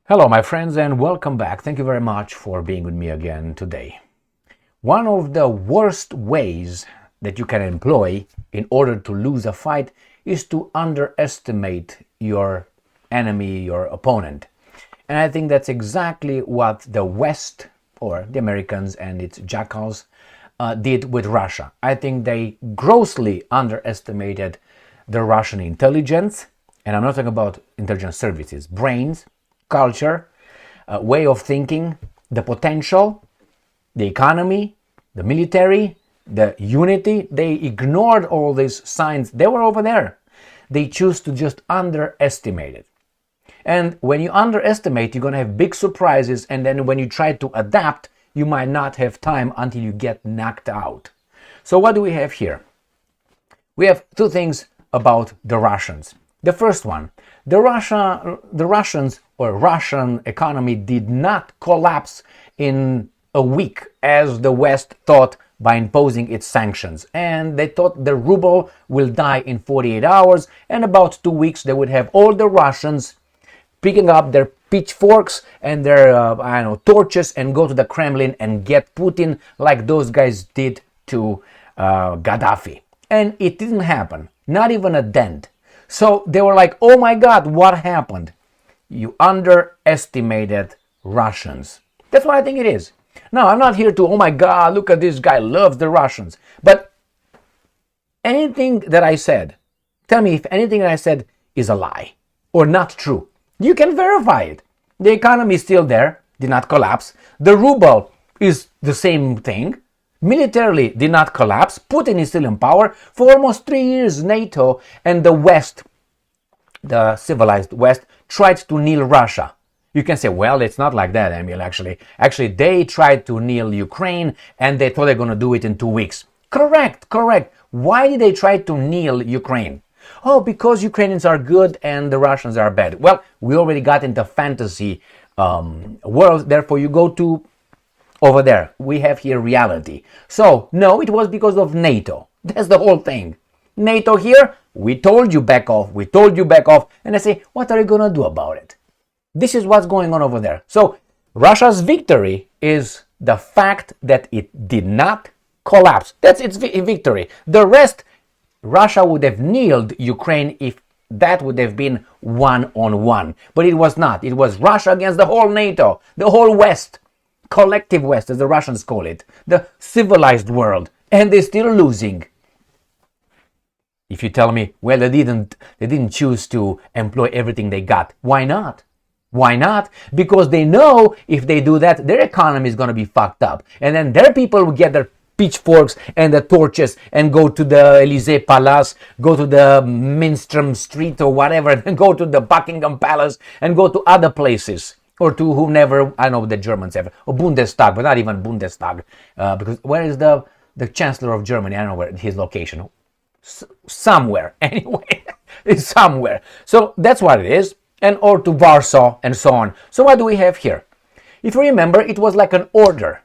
Hello, my friends, and welcome back. Thank you very much for being with me again today. One of the worst ways that you can employ in order to lose a fight is to underestimate your enemy, your opponent. And I think that's exactly what the West, or the Americans and its jackals, did with Russia. I think they grossly underestimated the Russian intelligence, and I'm not talking about intelligence services, brains, culture, way of thinking, the potential, the economy, the military, the unity. They ignored all these signs. They were over there. They choose to just underestimate it. And when you underestimate, you're going to have big surprises. And then when you try to adapt, you might not have time until you get knocked out. So what do we have here? We have two things about the Russians. The first one, the Russians or Russian economy did not collapse in a week as the West thought by imposing its sanctions. And they thought the ruble will die in 48 hours, and about 2 weeks they would have all the Russians picking up their pitchforks and their torches and go to the Kremlin and get Putin like those guys did to Gaddafi. And it didn't happen, not even a dent. So they were like, oh my God, what happened? You underestimated Russians. That's what I think it is. Now, I'm not here to, oh my God, look at this guy, loves the Russians. But anything that I said, tell me if anything that I said is a lie or not true. You can verify it. The economy is still there, did not collapse. The ruble is the same thing. Militarily did not collapse. Putin is still in power. For almost 3 years, NATO and the West, the civilized West, tried to kneel Russia. You can say, well, it's not like that, Emil, actually. Actually, they tried to kneel Ukraine, and they thought they're going to do it in 2 weeks. Correct. Why did they try to kneel Ukraine? Oh, because Ukrainians are good and the Russians are bad. Well, we already got into fantasy world, therefore you go to over there. We have here reality. So, no, it was because of NATO. That's the whole thing. NATO here, we told you back off. And I say, what are you going to do about it? This is what's going on over there. So, Russia's victory is the fact that it did not collapse. That's its victory. The rest, Russia would have kneeled Ukraine if that would have been one-on-one. But it was not. It was Russia against the whole NATO, the whole West. Collective West, as the Russians call it, the civilized world, and they're still losing. If you tell me, well, they didn't choose to employ everything they got. Why not? Why not? Because they know if they do that, their economy is going to be fucked up, and then their people will get their pitchforks and the torches and go to the Élysée Palace, go to the Minstrom Street or whatever, and go to the Buckingham Palace and go to other places. Or to whomever, I know the Germans have, or Bundestag, but not even Bundestag, because where is the Chancellor of Germany? I don't know where his location. Somewhere, anyway, it's somewhere. So that's what it is, and or to Warsaw and so on. So what do we have here? If you remember, it was like an order.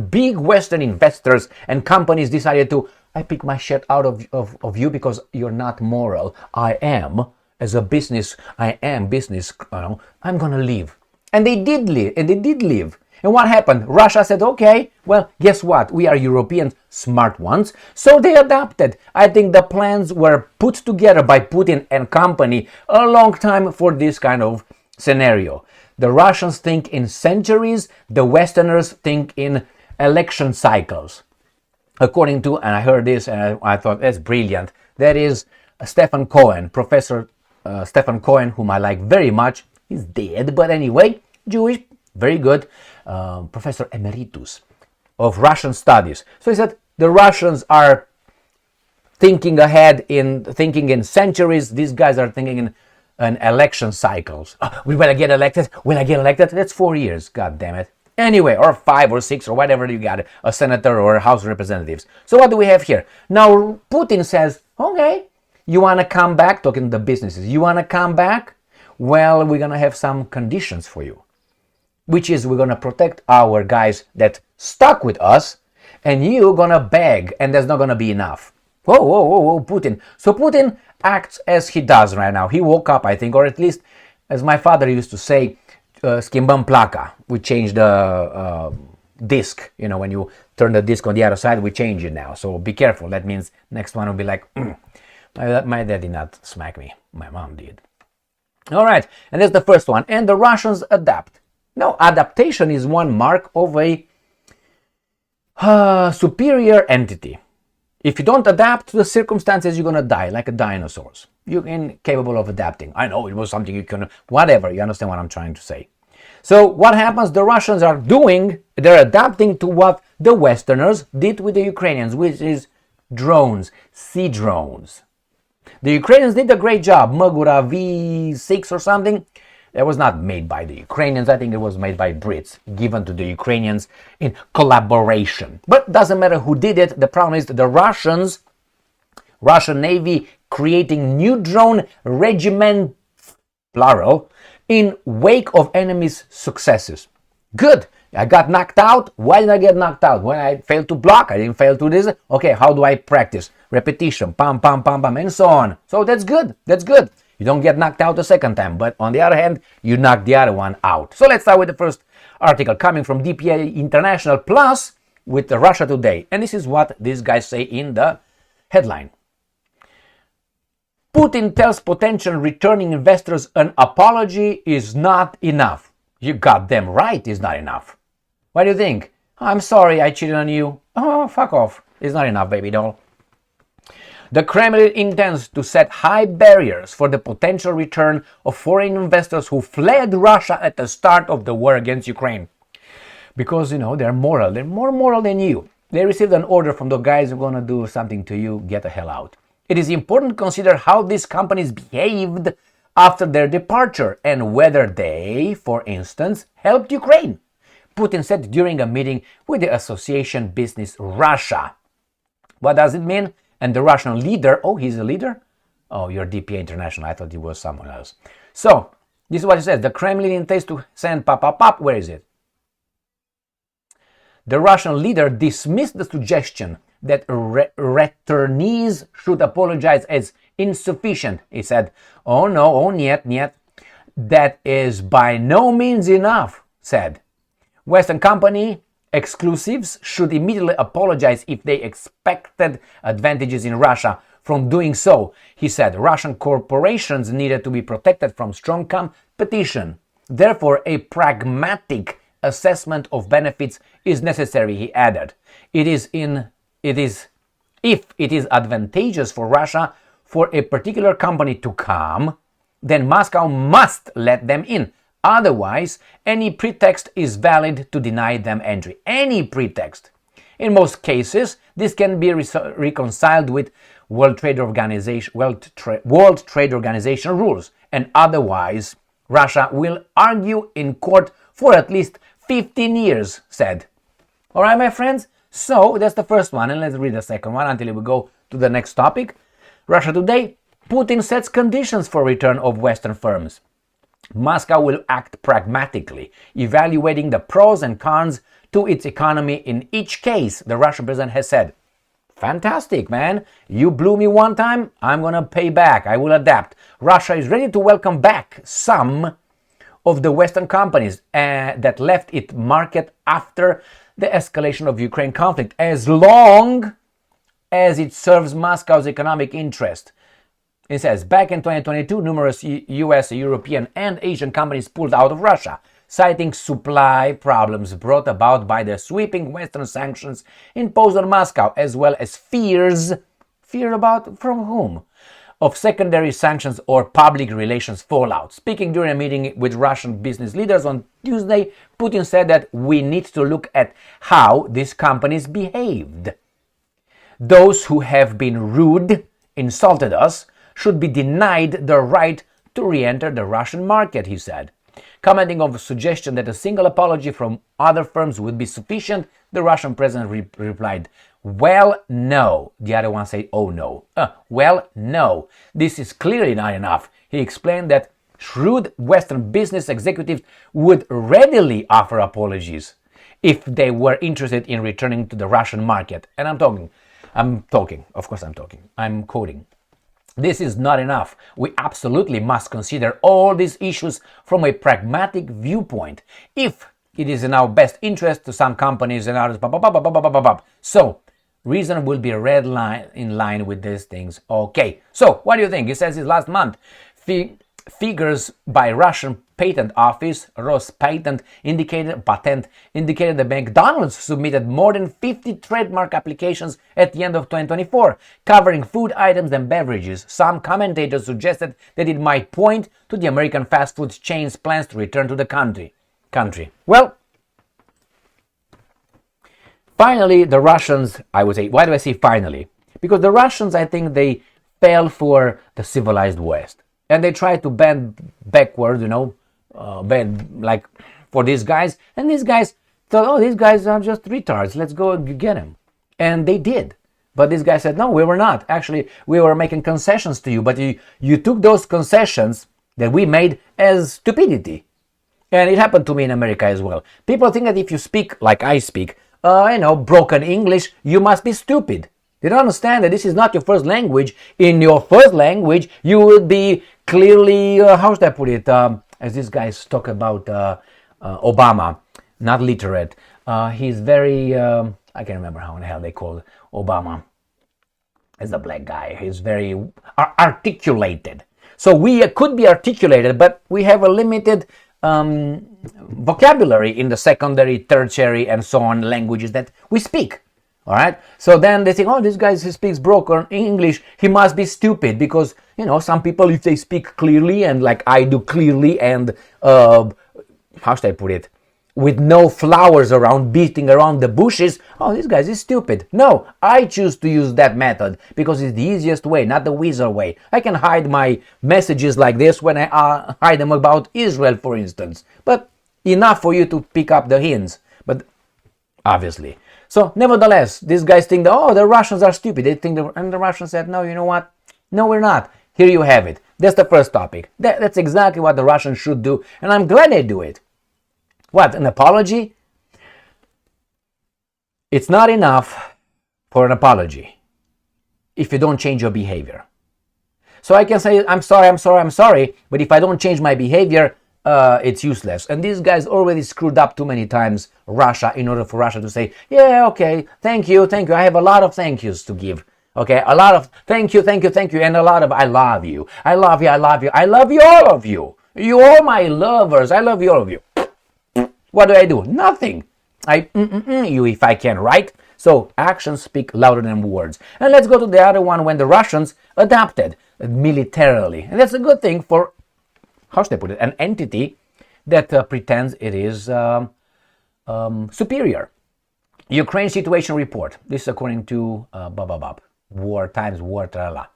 Big Western investors and companies decided to, I pick my shit out of you because you're not moral. I am. As a business, I'm going to leave. And they did leave. And what happened? Russia said, okay, well, guess what? We are Europeans, smart ones. So they adapted. I think the plans were put together by Putin and company a long time for this kind of scenario. The Russians think in centuries. The Westerners think in election cycles. According to, and I heard this and I thought that's brilliant, that is Stephen Cohen, Professor Stephen Cohen, whom I like very much. He's dead, but anyway, Jewish, very good, Professor Emeritus of Russian Studies. So he said the Russians are thinking ahead thinking in centuries. These guys are thinking in election cycles. We better get elected. When I get elected, that's 4 years. God damn it. Anyway, or 5 or 6 or whatever you got, a senator or a House of Representatives. So what do we have here? Now Putin says, okay, you want to come back? Talking to the businesses. You want to come back? Well, we're going to have some conditions for you. Which is we're going to protect our guys that stuck with us. And you're going to beg. And there's not going to be enough. Whoa, Putin. So Putin acts as he does right now. He woke up, I think, or at least As my father used to say, schimbăm placa. We change the disc. You know, when you turn the disc on the other side, we change it now. So be careful. That means next one will be like, my dad did not smack me. My mom did. All right, and that's the first one. And the Russians adapt. No, adaptation is one mark of a superior entity. If you don't adapt to the circumstances, you're going to die like a dinosaurs. You're incapable of adapting. I know it was something you can, whatever, you understand what I'm trying to say. So what happens, the Russians are doing, they're adapting to what the Westerners did with the Ukrainians, which is drones, sea drones. The Ukrainians did a great job. Magura V6 or something. It was not made by the Ukrainians. I think it was made by Brits, given to the Ukrainians in collaboration. But doesn't matter who did it. The problem is the Russian Navy creating new drone regiments, plural, in wake of enemies' successes. Good. I got knocked out. Why did I get knocked out? When I failed to block, I didn't fail to this. Okay, how do I practice? Repetition, pam, pam, pam, pam, and so on. So that's good. That's good. You don't get knocked out the second time, but on the other hand, you knock the other one out. So let's start with the first article coming from DPA International Plus with Russia Today. And this is what these guys say in the headline. Putin tells potential returning investors an apology is not enough. You got them right, it's not enough. What do you think? I'm sorry I cheated on you. Oh, fuck off. It's not enough, baby doll. The Kremlin intends to set high barriers for the potential return of foreign investors who fled Russia at the start of the war against Ukraine. Because, you know, they're moral. They're more moral than you. They received an order from the guys who are going to do something to you. Get the hell out. It is important to consider how these companies behaved after their departure and whether they, for instance, helped Ukraine, Putin said during a meeting with the Association Business Russia. What does it mean? And the Russian leader, oh, he's a leader? Oh, you're DPA International. I thought he was someone else. So, this is what it says. The Kremlin intends to send pop. Where is it? The Russian leader dismissed the suggestion that returnees should apologize as insufficient. He said, oh no, oh niet. That is by no means enough, said. Western company exclusives should immediately apologize if they expected advantages in Russia from doing so. He said Russian corporations needed to be protected from strong competition. Therefore, a pragmatic assessment of benefits is necessary, he added. If it is advantageous for Russia for a particular company to come, then Moscow must let them in. Otherwise, any pretext is valid to deny them entry. Any pretext. In most cases, this can be reconciled with World Trade Organization rules, and otherwise, Russia will argue in court for at least 15 years, said. All right, my friends? So, that's the first one, and let's read the second one until we go to the next topic. Russia Today, Putin sets conditions for return of Western firms. Moscow will act pragmatically, evaluating the pros and cons to its economy in each case, the Russian president has said. Fantastic, man. You blew me one time, I'm gonna pay back. I will adapt. Russia is ready to welcome back some of the Western companies that left its market after the escalation of Ukraine conflict, as long as it serves Moscow's economic interest. It says, back in 2022, numerous US, European, and Asian companies pulled out of Russia, citing supply problems brought about by the sweeping Western sanctions imposed on Moscow, as well as fear about from whom? Of secondary sanctions or public relations fallout. Speaking during a meeting with Russian business leaders on Tuesday, Putin said that we need to look at how these companies behaved. Those who have been rude, insulted us, should be denied the right to re-enter the Russian market, he said. Commenting on the suggestion that a single apology from other firms would be sufficient, the Russian president replied, well, no. The other one said, oh no. Well, no. This is clearly not enough. He explained that shrewd Western business executives would readily offer apologies if they were interested in returning to the Russian market. And I'm quoting. I'm quoting. This is not enough. We absolutely must consider all these issues from a pragmatic viewpoint. If it is in our best interest to some companies and others, so reason will be a red line in line with these things. Okay, so what do you think? It says this last month. Figures by Russian Patent Office, RUS Patent, indicated that McDonald's submitted more than 50 trademark applications at the end of 2024, covering food items and beverages. Some commentators suggested that it might point to the American fast food chain's plans to return to the country. Well, finally, the Russians, I would say, why do I say finally? Because the Russians, I think they fell for the civilized West. And they tried to bend backwards, bend like for these guys. And these guys thought, oh, these guys are just retards. Let's go and get them. And they did. But this guy said, no, we were not. Actually, we were making concessions to you. But you took those concessions that we made as stupidity. And it happened to me in America as well. People think that if you speak like I speak, broken English, you must be stupid. They don't understand that this is not your first language. In your first language, you would be clearly, how should I put it, as these guys talk about Obama, not literate. He's very, I can't remember how in the hell they call Obama. As a black guy, he's very articulated. So we could be articulated, but we have a limited vocabulary in the secondary, tertiary, and so on languages that we speak. All right. So then they think, oh, this guy speaks broken English. He must be stupid because, some people, if they speak clearly and like I do clearly and, how should I put it, with no flowers around, beating around the bushes, oh, this guy is stupid. No, I choose to use that method because it's the easiest way, not the wizard way. I can hide my messages like this when I hide them about Israel, for instance. But enough for you to pick up the hints. But obviously. So, nevertheless, these guys think that, oh, the Russians are stupid. They think and the Russians said, no, you know what? No, we're not. Here you have it. That's the first topic. That's exactly what the Russians should do, and I'm glad they do it. What, an apology? It's not enough for an apology if you don't change your behavior. So I can say, I'm sorry, but if I don't change my behavior, it's useless. And these guys already screwed up too many times Russia in order for Russia to say, yeah, okay, thank you. I have a lot of thank yous to give. Okay, a lot of thank you, and a lot of I love you, all of you. You all my lovers, I love you, all of you. What do? Nothing. You if I can, right? So actions speak louder than words. And let's go to the other one when the Russians adapted militarily. And that's a good thing for, how should I put it, an entity that pretends it is superior. Ukraine situation report. This is according to War Times, War Trala.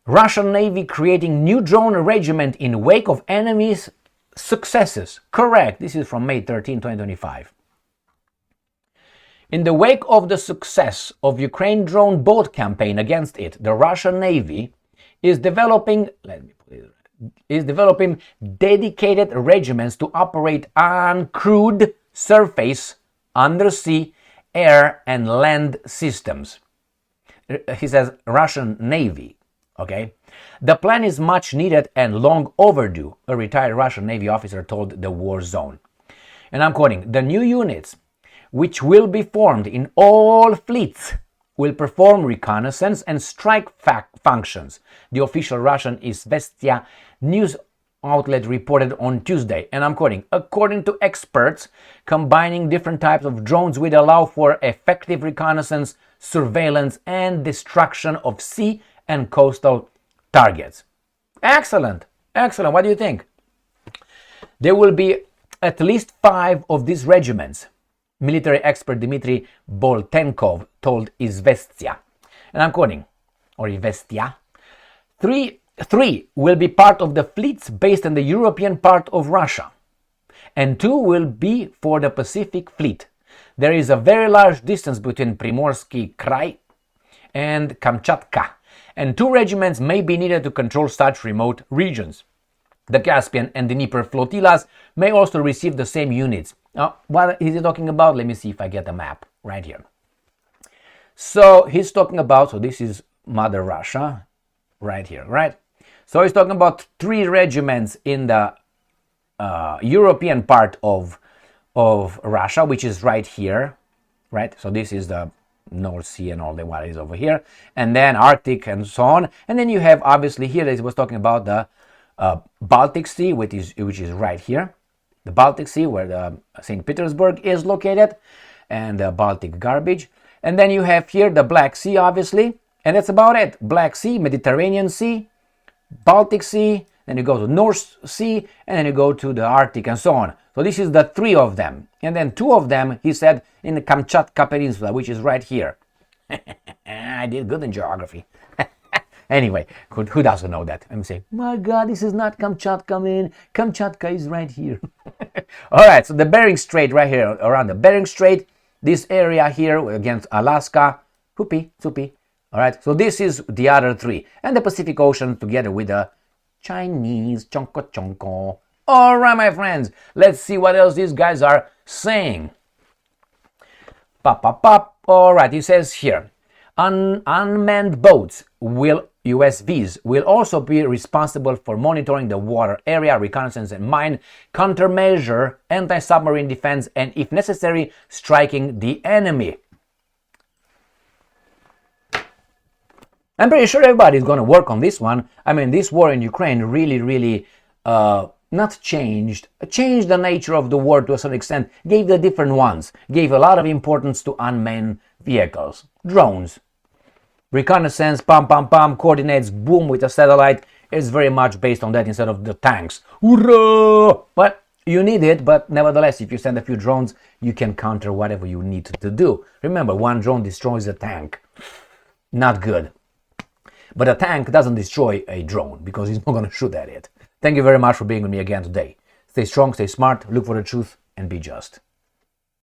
Russian Navy creating new drone regiment in wake of enemies' successes. Correct. This is from May 13, 2025. In the wake of the success of Ukraine drone boat campaign against it, the Russian Navy is developing dedicated regiments to operate uncrewed surface, undersea, air, and land systems. He says Russian Navy. Okay? The plan is much needed and long overdue, a retired Russian Navy officer told the War Zone. And I'm quoting, the new units, which will be formed in all fleets, will perform reconnaissance and strike functions, the official Russian Izvestia news outlet reported on Tuesday. And I'm quoting, according to experts, combining different types of drones will allow for effective reconnaissance, surveillance, and destruction of sea and coastal targets. Excellent. What do you think? There will be at least 5 of these regiments, military expert Dmitry Boltenkov told Izvestia. And I'm quoting, or Izvestia. Three will be part of the fleets based in the European part of Russia, and 2 will be for the Pacific Fleet. There is a very large distance between Primorsky Krai and Kamchatka, and 2 regiments may be needed to control such remote regions. The Caspian and Dnieper flotillas may also receive the same units. Now, what is he talking about? Let me see if I get a map right here. So he's talking about, so this is Mother Russia, right here, right? So he's talking about 3 regiments in the European part of Russia, which is right here, right? So this is the North Sea and all the what is over here, and then Arctic and so on. And then you have obviously here he was talking about the Baltic Sea, which is right here, the Baltic Sea where the St. Petersburg is located, and the Baltic garbage. And then you have here the Black Sea, obviously, and that's about it. Black Sea, Mediterranean Sea, Baltic Sea, then you go to North Sea, and then you go to the Arctic and so on. So this is the 3 of them. And then 2 of them, he said, in the Kamchatka Peninsula, which is right here. I did good in geography. Anyway, who doesn't know that? I'm saying, my God, this is not Kamchatka, man. Kamchatka is right here. All right, so the Bering Strait right here, around the Bering Strait, this area here against Alaska, Hoopy, Soupy. All right, so this is the other 3. And the Pacific Ocean together with the Chinese, chonko chonko. All right, my friends, let's see what else these guys are saying. Pop, pop, pop. All right, he says here, unmanned boats USVs will also be responsible for monitoring the water area, reconnaissance and mine countermeasure, anti-submarine defense, and if necessary, striking the enemy. I'm pretty sure everybody's going to work on this one. I mean, this war in Ukraine really not changed the nature of the war to a certain extent, gave the different ones, gave a lot of importance to unmanned vehicles, drones, reconnaissance, pam, coordinates, boom, with a satellite. It's very much based on that instead of the tanks. Hoorah! But you need it, but nevertheless, if you send a few drones, you can counter whatever you need to do. Remember, one drone destroys a tank. Not good. But a tank doesn't destroy a drone because he's not going to shoot at it. Thank you very much for being with me again today. Stay strong, stay smart, look for the truth, and be just.